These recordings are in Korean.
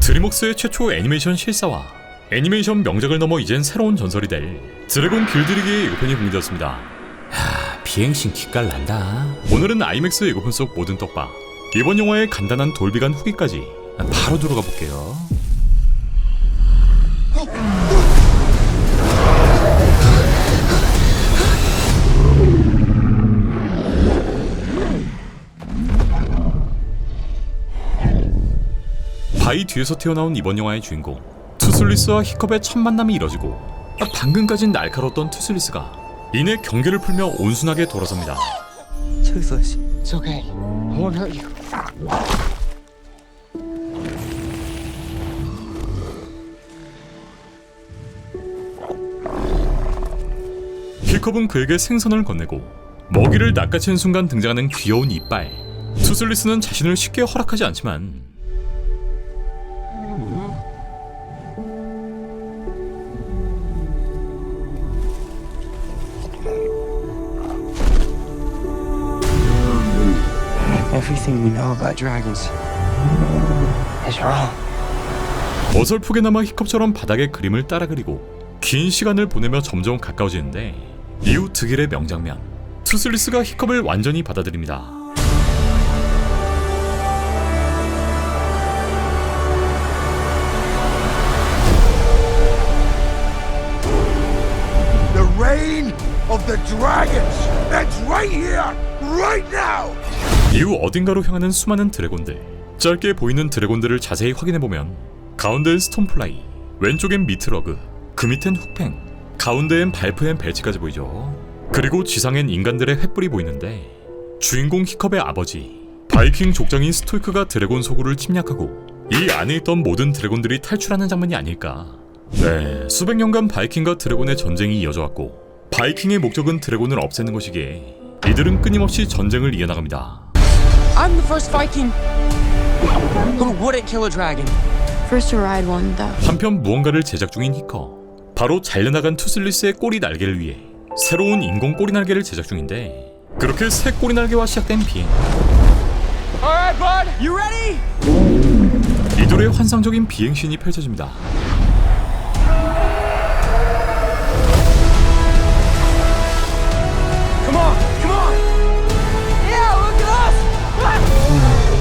드림웍스의 최초 애니메이션 실사와 애니메이션 명작을 넘어 이젠 새로운 전설이 될 드래곤 길들이기의 예고편이 공개되었습니다. 비행신 기깔 난다. 오늘은 아이맥스 예고편 속 모든 떡밥, 이번 영화의 간단한 돌비간 후기까지 바로 들어가 볼게요. 바위 뒤에서 튀어나온 이번 영화의 주인공 투슬리스와 히컵의 첫 만남이 이뤄지고 방금까진 날카로웠던 투슬리스가 이내 경계를 풀며 온순하게 돌아섭니다. Toothless. It's okay. I won't hurt you. 히컵은 그에게 생선을 건네고 먹이를 낚아채는 순간 등장하는 귀여운 이빨. 투슬리스는 자신을 쉽게 허락하지 않지만 Everything we know about dragons is wrong. 어설프게나마 히컵처럼 바닥에 그림을 따라 그리고 긴 시간을 보내며 점점 가까워지는데 이후 득일의 명장면. 투슬리스가 히컵을 완전히 받아들입니다. The reign of the dragons! That's right here! Right now! 이후 어딘가로 향하는 수많은 드래곤들. 짧게 보이는 드래곤들을 자세히 확인해보면 가운데엔 스톤플라이, 왼쪽엔 미트러그, 그 밑엔 훅팽, 가운데엔 발프앤 벨치까지 보이죠. 그리고 지상엔 인간들의 횃불이 보이는데 주인공 히컵의 아버지 바이킹 족장인 스토이크가 드래곤 소굴을 침략하고 이 안에 있던 모든 드래곤들이 탈출하는 장면이 아닐까. 네, 수백 년간 바이킹과 드래곤의 전쟁이 이어져왔고 바이킹의 목적은 드래곤을 없애는 것이기에 이들은 끊임없이 전쟁을 이어나갑니다. I'm the first Viking who wouldn't kill a dragon. First to ride one, though. 한편 무언가를 제작 중인 히커. 바로 잘려나간 투슬리스의 꼬리 날개를 위해 새로운 인공 꼬리 날개를 제작 중인데 그렇게 새 꼬리 날개와 시작된 비행. Alright, bud, you ready? 이들의 환상적인 비행신이 펼쳐집니다. Come on, come on! Yeah, look at us!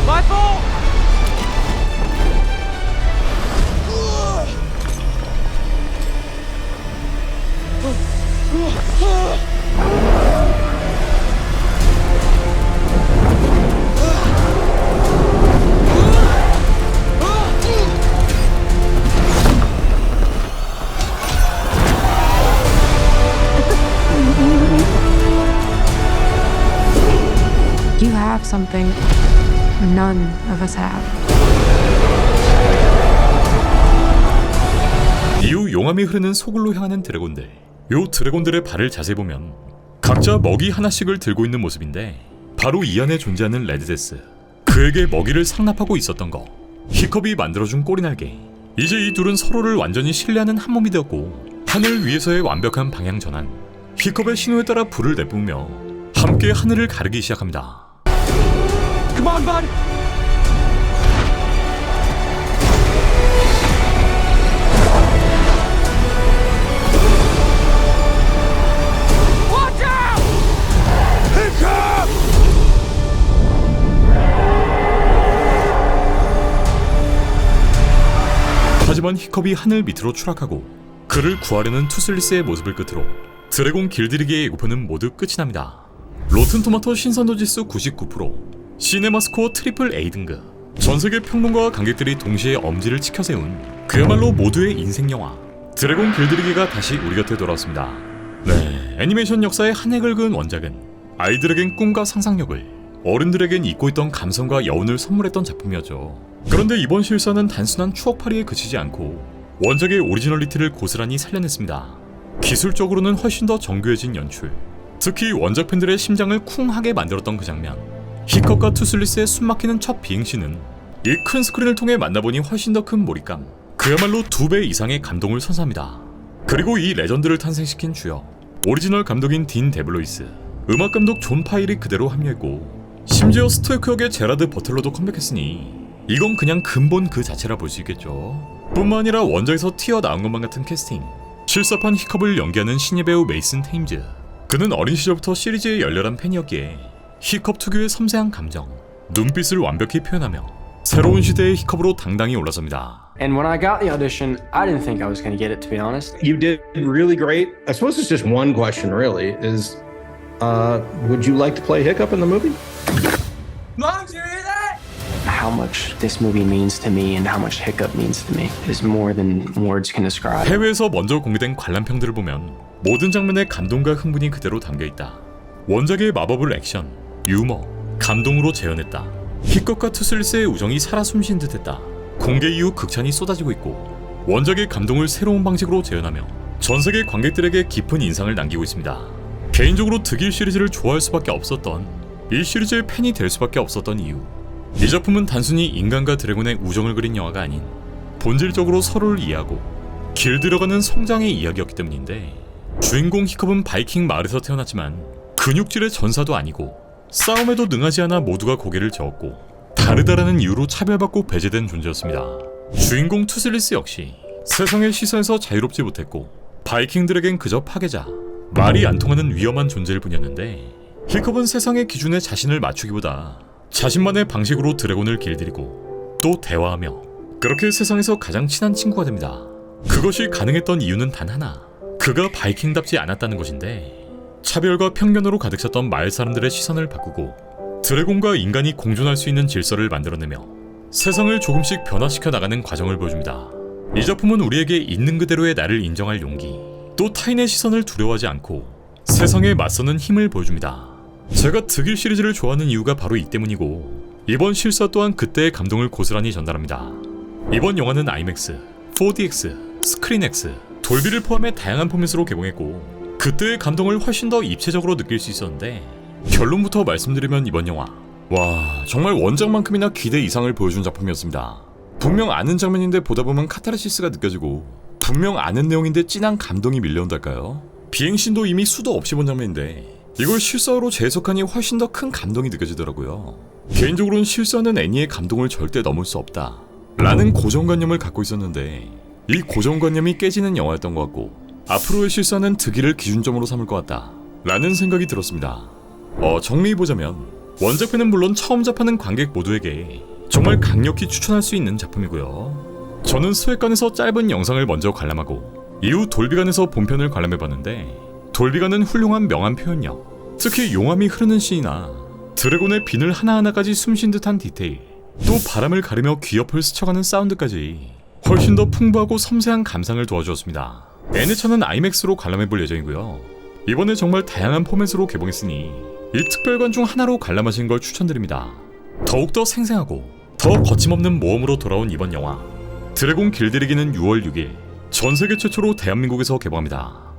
My fault! You have something none of us have. 이후 용암이 흐르는 소굴로 향하는 드래곤들. 요 드래곤들의 발을 자세히 보면 각자 먹이 하나씩을 들고 있는 모습인데 바로 이 안에 존재하는 레드데스. 그에게 먹이를 상납하고 있었던 거. 히컵이 만들어준 꼬리날개. 이제 이 둘은 서로를 완전히 신뢰하는 한 몸이 되었고 하늘 위에서의 완벽한 방향 전환. 히컵의 신호에 따라 불을 내뿜으며 함께 하늘을 가르기 시작합니다. Come on, bud! Watch out! Hiccup! 하지만 히컵이 하늘 밑으로 추락하고 그를 구하려는 투슬리스의 모습을 끝으로 드래곤 길들이기의 예고편은 모두 끝이 납니다. 로튼토마토 신선도 지수 99%, 시네마스코어 트리플 A 등급. 전세계 평론가와 관객들이 동시에 엄지를 치켜세운 그야말로 모두의 인생 영화 드래곤 길들이기가 다시 우리 곁에 돌아왔습니다. 네, 애니메이션 역사의 한 획을 그은 원작은 아이들에겐 꿈과 상상력을, 어른들에겐 잊고 있던 감성과 여운을 선물했던 작품이었죠. 그런데 이번 실사는 단순한 추억팔이에 그치지 않고 원작의 오리지널리티를 고스란히 살려냈습니다. 기술적으로는 훨씬 더 정교해진 연출, 특히 원작 팬들의 심장을 쿵하게 만들었던 그 장면. 히컵과 투슬리스의 숨막히는 첫 비행신은 이 큰 스크린을 통해 만나보니 훨씬 더 큰 몰입감, 그야말로 2배 이상의 감동을 선사합니다. 그리고 이 레전드를 탄생시킨 주역, 오리지널 감독인 딘 데블로이스, 음악 감독 존 파일이 그대로 합류했고 심지어 스토이크 역의 제라드 버틀러도 컴백했으니 이건 그냥 근본 그 자체라 볼 수 있겠죠. 뿐만 아니라 원작에서 튀어나온 것만 같은 캐스팅. 실사판 히컵을 연기하는 신예 배우 메이슨 테임즈. 그는 어린 시절부터 시리즈의 열렬한 팬이었기에 히컵 특유의 섬세한 감정, 눈빛을 완벽히 표현하며 새로운 시대의 히컵으로 당당히 올라섭니다. And when I got the audition, I didn't think I was going to get it, to be honest. You did really great. I suppose it's just one question, really. Would you like to play Hiccup in the movie? Mom, do you hear that? How much this movie means to me and how much Hiccup means to me is more than words can describe. 해외에서 먼저 공개된 관람평들을 보면 모든 장면의 감동과 흥분이 그대로 담겨있다. 원작의 마법을 액션, 유머, 감동으로 재현했다. 히컵과 투슬리스의 우정이 살아 숨쉰 듯했다. 공개 이후 극찬이 쏟아지고 있고 원작의 감동을 새로운 방식으로 재현하며 전세계 관객들에게 깊은 인상을 남기고 있습니다. 개인적으로 득일 시리즈를 좋아할 수밖에 없었던, 이 시리즈의 팬이 될 수밖에 없었던 이유, 이 작품은 단순히 인간과 드래곤의 우정을 그린 영화가 아닌 본질적으로 서로를 이해하고 길들여가는 성장의 이야기였기 때문인데, 주인공 히컵은 바이킹 마을에서 태어났지만 근육질의 전사도 아니고 싸움에도 능하지 않아 모두가 고개를 저었고 다르다라는 이유로 차별받고 배제된 존재였습니다. 주인공 투슬리스 역시 세상의 시선에서 자유롭지 못했고 바이킹들에겐 그저 파괴자, 말이 안 통하는 위험한 존재일 뿐이었는데, 히컵은 세상의 기준에 자신을 맞추기보다 자신만의 방식으로 드래곤을 길들이고 또 대화하며 그렇게 세상에서 가장 친한 친구가 됩니다. 그것이 가능했던 이유는 단 하나, 그가 바이킹답지 않았다는 것인데, 차별과 편견으로 가득 찼던 마을 사람들의 시선을 바꾸고 드래곤과 인간이 공존할 수 있는 질서를 만들어내며 세상을 조금씩 변화시켜 나가는 과정을 보여줍니다. 이 작품은 우리에게 있는 그대로의 나를 인정할 용기, 또 타인의 시선을 두려워하지 않고 세상에 맞서는 힘을 보여줍니다. 제가 득일 시리즈를 좋아하는 이유가 바로 이 때문이고, 이번 실사 또한 그때의 감동을 고스란히 전달합니다. 이번 영화는 IMAX, 4DX, 스크린X, 돌비를 포함해 다양한 포맷으로 개봉했고 그때의 감동을 훨씬 더 입체적으로 느낄 수 있었는데, 결론부터 말씀드리면 이번 영화, 와, 정말 원작만큼이나 기대 이상을 보여준 작품이었습니다. 분명 아는 장면인데 보다 보면 카타르시스가 느껴지고, 분명 아는 내용인데 찐한 감동이 밀려온달까요? 비행신도 이미 수도 없이 본 장면인데 이걸 실사로 재해석하니 훨씬 더 큰 감동이 느껴지더라고요. 개인적으로는 실사는 애니의 감동을 절대 넘을 수 없다 라는 고정관념을 갖고 있었는데, 이 고정관념이 깨지는 영화였던 것 같고 앞으로의 실사는 득일을 기준점으로 삼을 것 같다 라는 생각이 들었습니다. 정리해보자면 원작편은 물론 처음 접하는 관객 모두에게 정말 강력히 추천할 수 있는 작품이고요. 저는 스웨관에서 짧은 영상을 먼저 관람하고 이후 돌비관에서 본편을 관람해봤는데, 돌비관은 훌륭한 명암 표현력, 특히 용암이 흐르는 씬이나 드래곤의 비늘 하나하나까지 숨쉰 듯한 디테일, 또 바람을 가르며 귀옆을 스쳐가는 사운드까지 훨씬 더 풍부하고 섬세한 감상을 도와주었습니다. N회차는 IMAX로 관람해볼 예정이고요. 이번에 정말 다양한 포맷으로 개봉했으니 이 특별관 중 하나로 관람하시는 걸 추천드립니다. 더욱더 생생하고 더 거침없는 모험으로 돌아온 이번 영화, 드래곤 길들이기는 6월 6일 전세계 최초로 대한민국에서 개봉합니다.